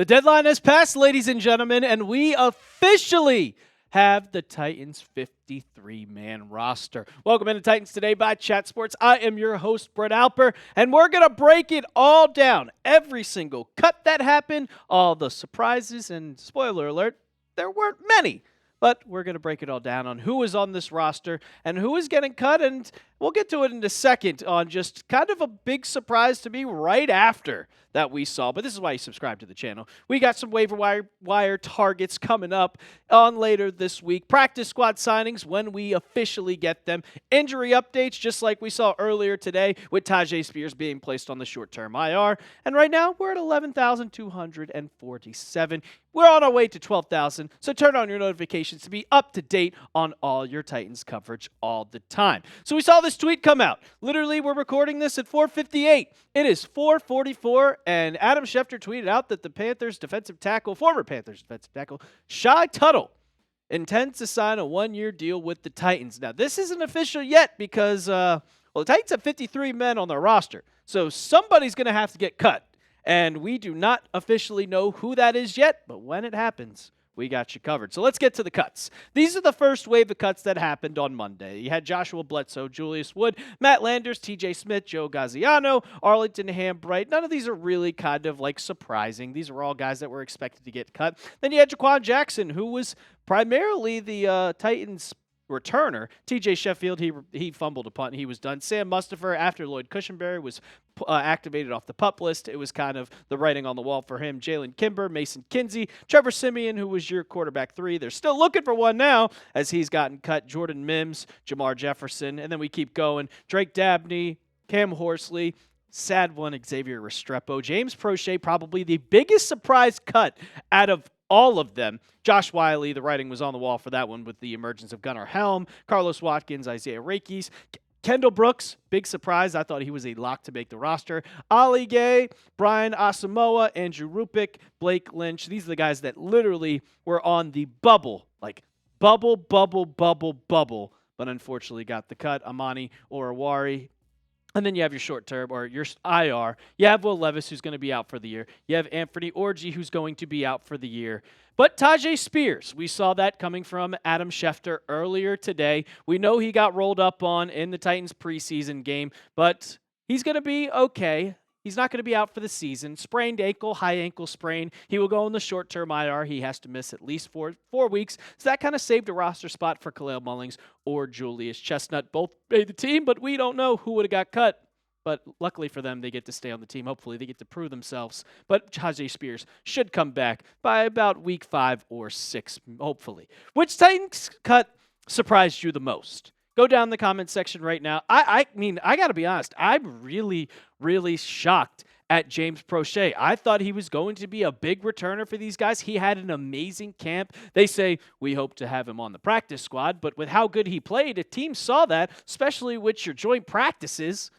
The deadline has passed, ladies and gentlemen, and we officially have the Titans 53-man roster. Welcome into Titans Today by Chat Sports. I am your host, Brett Alper, and we're going to break it all down. Every single cut that happened, all the surprises, and spoiler alert, there weren't many. But we're going to break it all down on who is on this roster and who is getting cut, and we'll get to it in a second on just kind of a big surprise to me right after that we saw. But this is why you subscribe to the channel. We got some waiver wire targets coming up on later this week. Practice squad signings when we officially get them. Injury updates, just like we saw earlier today with Tyjae Spears being placed on the short-term IR. And right now, we're at 11,247. We're on our way to 12,000, so turn on your notifications to be up to date on all your Titans coverage all the time. So we saw this tweet come out. Literally, we're recording this at 4:58. It is 4:44, and Adam Schefter tweeted out that the former Panthers defensive tackle, Shy Tuttle, intends to sign a one-year deal with the Titans. Now, this isn't official yet because, the Titans have 53 men on their roster, so somebody's going to have to get cut. And we do not officially know who that is yet, but when it happens, we got you covered. So let's get to the cuts. These are the first wave of cuts that happened on Monday. You had Joshua Bledsoe, Julius Wood, Matt Landers, TJ Smith, Joe Gaziano, Arlington Hambright. None of these are really kind of like surprising. These are all guys that were expected to get cut. Then you had Jha'Quan Jackson, who was primarily the Titans' returner. TJ Sheffield, he fumbled a punt. He was done. Sam Mustipher, after Lloyd Cushenberry was activated off the PUP list, it was kind of the writing on the wall for him. Jalen Kimber, Mason Kinsey, Trevor Siemian, who was your quarterback 3. They're still looking for one now as he's gotten cut. Jordan Mims, Jamar Jefferson, and then we keep going. Drake Dabney, Cam Horsley, sad one, Xavier Restrepo. James Proche, probably the biggest surprise cut out of all of them. Josh Wiley, the writing was on the wall for that one with the emergence of Gunnar Helm, Carlos Watkins, Isaiah Rakes, Kendall Brooks, big surprise. I thought he was a lock to make the roster. Ali Gay, Brian Asamoah, Andrew Rupick, Blake Lynch. These are the guys that literally were on the bubble, like bubble, but unfortunately got the cut. Amani Oruwari. And then you have your short term or your IR. You have Will Levis, who's going to be out for the year. You have Anthony Orji, who's going to be out for the year. But Tyjae Spears, we saw that coming from Adam Schefter earlier today. We know he got rolled up on in the Titans preseason game, but he's going to be okay. He's not going to be out for the season. Sprained ankle, high ankle sprain. He will go in the short-term IR. He has to miss at least four weeks. So that kind of saved a roster spot for Khalil Mullings or Julius Chestnut. Both made the team, but we don't know who would have got cut. But luckily for them, they get to stay on the team. Hopefully, they get to prove themselves. But Tyjae Spears should come back by about week 5 or 6, hopefully. Which Titans cut surprised you the most? Go down in the comment section right now. I mean, I got to be honest. I'm really shocked at James Proche. I thought he was going to be a big returner for these guys. He had an amazing camp. They say we hope to have him on the practice squad, but with how good he played, a team saw that, especially with your joint practices.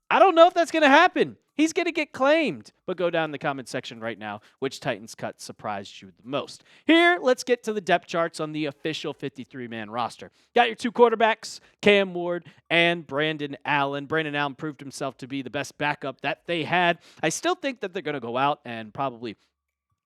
I don't know if that's going to happen. He's going to get claimed. But go down in the comment section right now. Which Titans cut surprised you the most? Here, let's get to the depth charts on the official 53-man roster. Got your 2 quarterbacks, Cam Ward and Brandon Allen. Brandon Allen proved himself to be the best backup that they had. I still think that they're going to go out and probably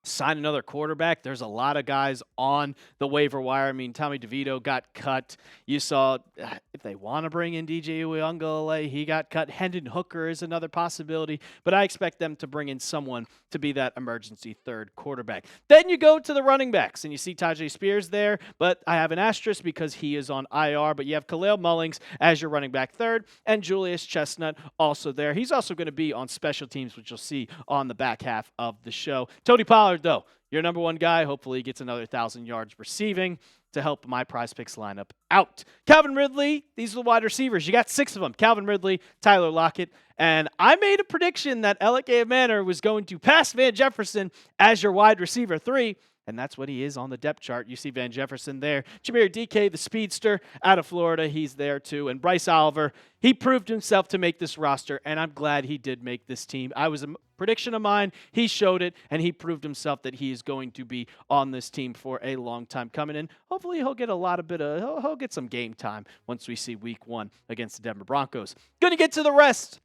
sign another quarterback. There's a lot of guys on the waiver wire. I mean, Tommy DeVito got cut. You saw if they want to bring in DJ Uiagalelei, he got cut. Hendon Hooker is another possibility, but I expect them to bring in someone to be that emergency third quarterback. Then you go to the running backs, and you see Tyjae Spears there, but I have an asterisk because he is on IR, but you have Khalil Mullings as your running back third, and Julius Chestnut also there. He's also going to be on special teams, which you'll see on the back half of the show. Tony Pollard, though, your number 1 guy. Hopefully he gets another 1,000 yards receiving to help my Prize Picks lineup out. Calvin Ridley, these are the wide receivers. You got 6 of them. Calvin Ridley, Tyler Lockett, and I made a prediction that Alec Manor was going to pass Van Jefferson as your wide receiver 3. And that's what he is on the depth chart. You see Van Jefferson there. Jermari DK, the speedster out of Florida, he's there too. And Bryce Oliver, he proved himself to make this roster, and I'm glad he did make this team. I was a prediction of mine. He showed it, and he proved himself that he is going to be on this team for a long time coming in. Hopefully he'll get he'll get some game time once we see week 1 against the Denver Broncos. Going to get to the rest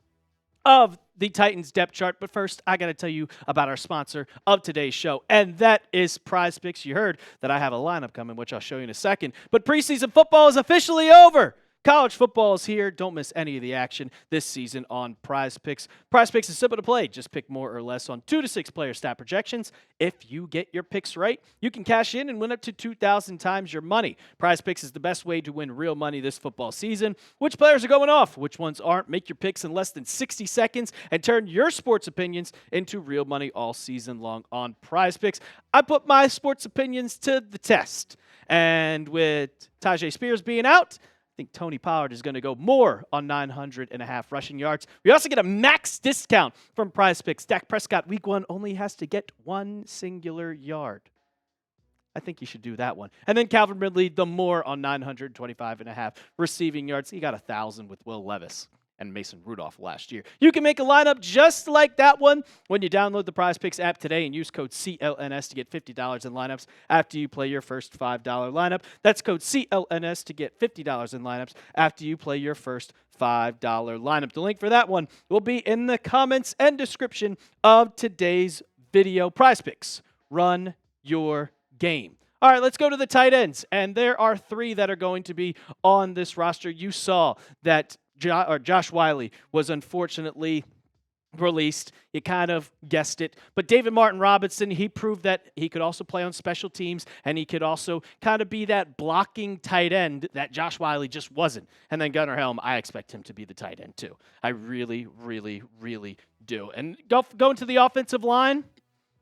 of the Titans depth chart. But first, I got to tell you about our sponsor of today's show, and that is Prize Picks. You heard that I have a lineup coming, which I'll show you in a second. But preseason football is officially over. College football is here. Don't miss any of the action this season on Prize Picks. Prize Picks is simple to play. Just pick more or less on 2 to 6 player stat projections. If you get your picks right, you can cash in and win up to 2,000 times your money. Prize Picks is the best way to win real money this football season. Which players are going off? Which ones aren't? Make your picks in less than 60 seconds and turn your sports opinions into real money all season long on Prize Picks. I put my sports opinions to the test. And with Tyjae Spears being out, I think Tony Pollard is going to go more on 900.5 rushing yards. We also get a max discount from Prize Picks. Dak Prescott week 1 only has to get 1 singular yard. I think you should do that one. And then Calvin Ridley, the more on 925.5 receiving yards. He got 1,000 with Will Levis and Mason Rudolph last year. You can make a lineup just like that one when you download the Prize Picks app today and use code CLNS to get $50 in lineups after you play your first $5 lineup. That's code CLNS to get $50 in lineups after you play your first $5 lineup. The link for that one will be in the comments and description of today's video. Prize Picks, run your game. All right, let's go to the tight ends. And there are 3 that are going to be on this roster. You saw that Josh Wiley was unfortunately released. You kind of guessed it. But David Martin Robinson, he proved that he could also play on special teams, and he could also kind of be that blocking tight end that Josh Wiley just wasn't. And then Gunnar Helm, I expect him to be the tight end too. I really, really, really do. And going to the offensive line,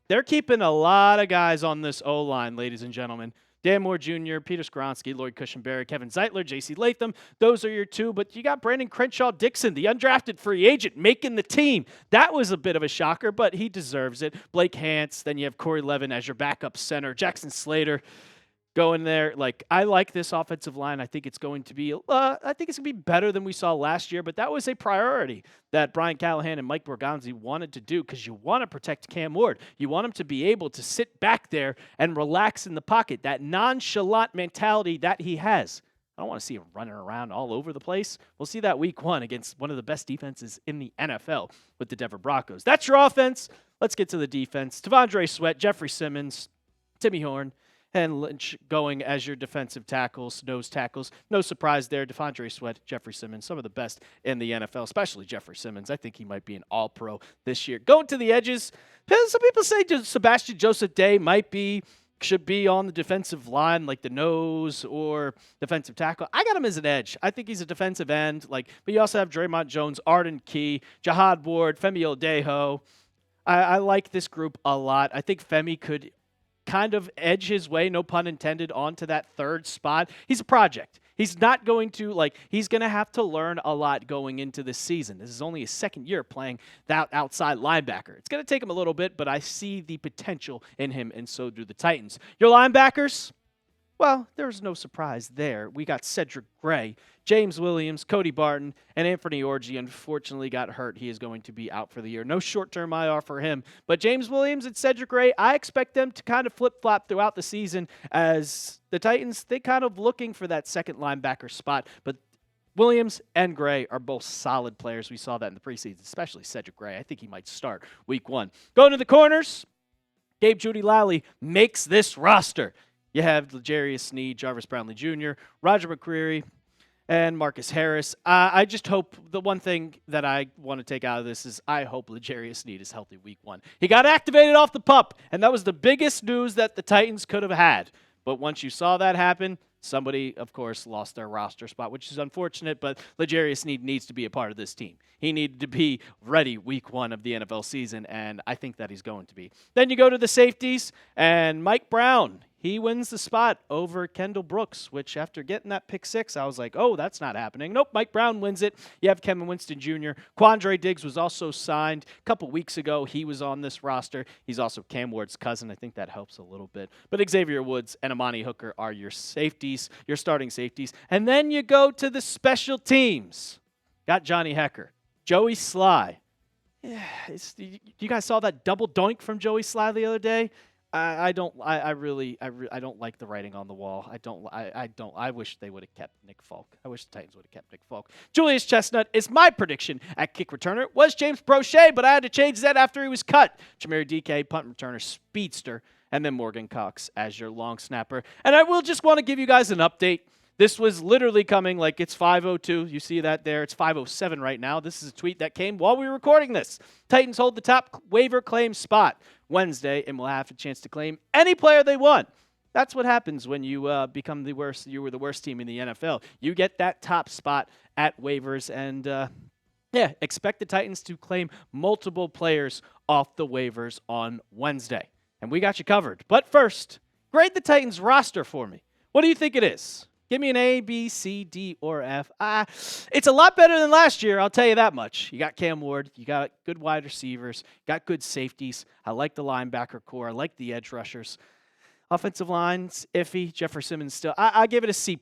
they're keeping a lot of guys on this O-line, ladies and gentlemen. Dan Moore Jr., Peter Skoronski, Lloyd Cushenberry, Kevin Zeitler, J.C. Latham. Those are your 2, but you got Brandon Crenshaw-Dixon, the undrafted free agent, making the team. That was a bit of a shocker, but he deserves it. Blake Hance, then you have Corey Levin as your backup center. Jackson Slater going there. I like this offensive line. I think it's going to be better than we saw last year, but that was a priority that Brian Callahan and Mike Borgonzi wanted to do because you want to protect Cam Ward. You want him to be able to sit back there and relax in the pocket, that nonchalant mentality that he has. I don't want to see him running around all over the place. We'll see that week 1 against one of the best defenses in the NFL with the Denver Broncos. That's your offense. Let's get to the defense. T'Vondre Sweat, Jeffrey Simmons, Timmy Horn, and Lynch going as your defensive tackles, nose tackles. No surprise there. T'Vondre Sweat, Jeffrey Simmons, some of the best in the NFL, especially Jeffrey Simmons. I think he might be an all-pro this year. Going to the edges, some people say Sebastian Joseph Day should be on the defensive line, like the nose or defensive tackle. I got him as an edge. I think he's a defensive end. But you also have Draymond Jones, Arden Key, Jihad Ward, Femi Odejo. I like this group a lot. I think Femi could kind of edge his way, no pun intended, onto that 3rd spot. He's a project. He's not going to, he's going to have to learn a lot going into this season. This is only his 2nd year playing that outside linebacker. It's going to take him a little bit, but I see the potential in him, and so do the Titans. Your linebackers? Well, there's no surprise there. We got Cedric Gray, James Williams, Cody Barton, and Anthony Orji unfortunately got hurt. He is going to be out for the year. No short-term IR for him. But James Williams and Cedric Gray, I expect them to kind of flip-flop throughout the season as the Titans, they kind of looking for that 2nd linebacker spot. But Williams and Gray are both solid players. We saw that in the preseason, especially Cedric Gray. I think he might start week 1. Going to the corners, Gabe Jeudy-Lally makes this roster. You have L'Jarius Sneed, Jarvis Brownlee Jr., Roger McCreary, and Marcus Harris. I just hope the one thing that I want to take out of this is I hope L'Jarius Sneed is healthy week 1. He got activated off the pup, and that was the biggest news that the Titans could have had. But once you saw that happen, somebody, of course, lost their roster spot, which is unfortunate, but L'Jarius Sneed needs to be a part of this team. He needed to be ready week 1 of the NFL season, and I think that he's going to be. Then you go to the safeties, and Mike Brown, he wins the spot over Kendall Brooks, which after getting that pick 6, I was like, oh, that's not happening. Nope, Mike Brown wins it. You have Kevin Winston Jr. Quandre Diggs was also signed a couple weeks ago. He was on this roster. He's also Cam Ward's cousin. I think that helps a little bit. But Xavier Woods and Amani Hooker are your safeties, your starting safeties. And then you go to the special teams. Got Johnny Hecker, Joey Sly. Yeah, you guys saw that double doink from Joey Sly the other day? I don't like the writing on the wall. I wish they would have kept Nick Folk. I wish the Titans would have kept Nick Folk. Julius Chestnut is my prediction at kick returner. It was James Proche, but I had to change that after he was cut. Jermari DK, punt returner, speedster, and then Morgan Cox as your long snapper. And I will just want to give you guys an update. This was literally coming like it's 5:02. You see that there. It's 5:07 right now. This is a tweet that came while we were recording this. Titans hold the top waiver claim spot Wednesday and will have a chance to claim any player they want. That's what happens when you become the worst. You were the worst team in the NFL. You get that top spot at waivers, and expect the Titans to claim multiple players off the waivers on Wednesday. And we got you covered. But first, grade the Titans roster for me. What do you think it is? Give me an A, B, C, D, or F. It's a lot better than last year, I'll tell you that much. You got Cam Ward. You got good wide receivers. Got good safeties. I like the linebacker core. I like the edge rushers. Offensive line's iffy. Jeffrey Simmons still. I give it a C+.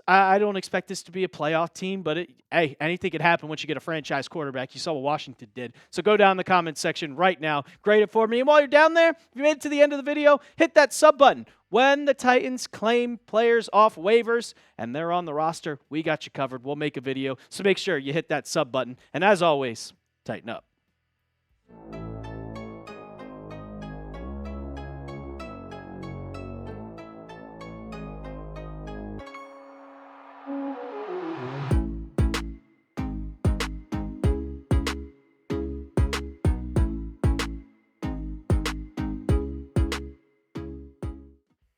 I don't expect this to be a playoff team, but hey, anything could happen once you get a franchise quarterback. You saw what Washington did. So go down in the comments section right now. Grade it for me. And while you're down there, if you made it to the end of the video, hit that sub button. When the Titans claim players off waivers and they're on the roster, we got you covered. We'll make a video. So make sure you hit that sub button. And as always, tighten up.